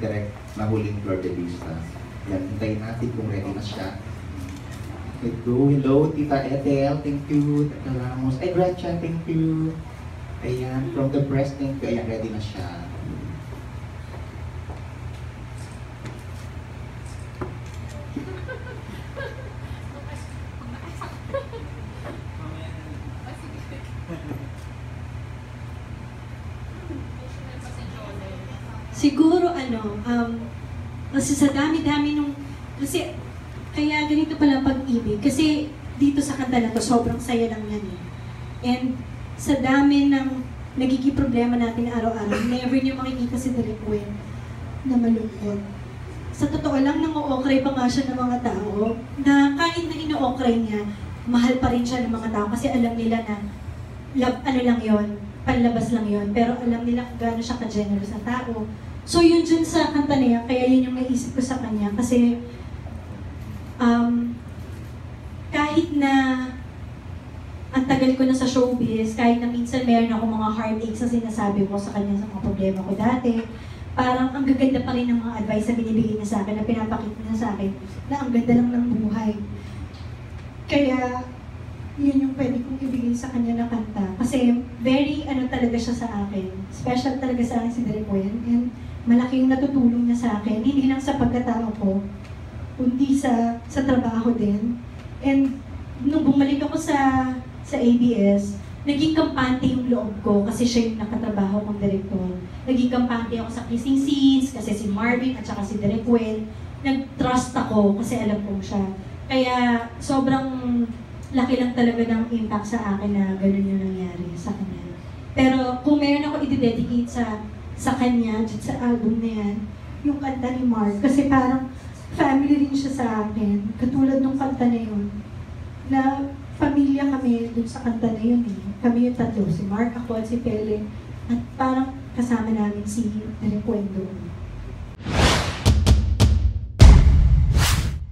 Direk na huling Flor de Vista. Yan, hintayin natin kung ready na siya. Hello, Tita Ethel, thank you. Tita Ramos, Gretchen, thank you. Ayan, from the press, thank you. Ayan, ready na siya. Siguro kasi sa dami-dami nung, kasi kaya ganito pala pag-ibig, kasi dito sa kanta na to, sobrang saya lang yan eh. And sa dami ng nagiging problema natin araw-araw, never niyo makikita si Direk Gwen na malungkot. Sa totoo lang, nang-o-okray pa nga siya ng mga tao, na kahit na ino-okray niya, mahal pa rin siya ng mga tao kasi alam nila na ano lang yon, panlabas lang yon, pero alam nila kung gaano siya ka-generous na tao. So yun dyan sa kanta niya, kaya yun yung naisip ko sa kanya kasi kahit na ang tagal ko na sa showbiz, kahit na minsan meron ako mga heartaches na sinasabi ko sa kanya sa mga problema ko dati, parang ang gaganda pa rin ng mga advice na binibigay niya sa akin, na pinapakita niya sa akin, na ang ganda lang ng buhay. Kaya yun yung pwede kong ibigay sa kanya na kanta. Kasi very talaga siya sa akin. Special talaga sa akin si Direk Gwen. And malaki yung natutulong niya sa akin. Hindi lang sa pagkatao ko, kundi sa trabaho din. And nung bumalik ako sa ABS, naging kampante yung loob ko kasi siya yung nakatrabaho kong direktor. Naging kampante ako sa kissing scenes kasi si Marvin at saka si Direk Gwen. Nag-trust ako kasi alam kong siya. Kaya sobrang laki lang talaga ng impact sa akin na gano'n yung nangyari sa kanya. Pero kung meron ako i-dedicate sa kanya, sa album na yan, yung kanta ni Mark, kasi parang family rin siya sa akin. Katulad ng kanta na yun, na pamilya kami dun sa kanta na yun eh. Kami yung tatlo, si Mark, ako at si Pele, at parang kasama namin si Direk Gwen doon.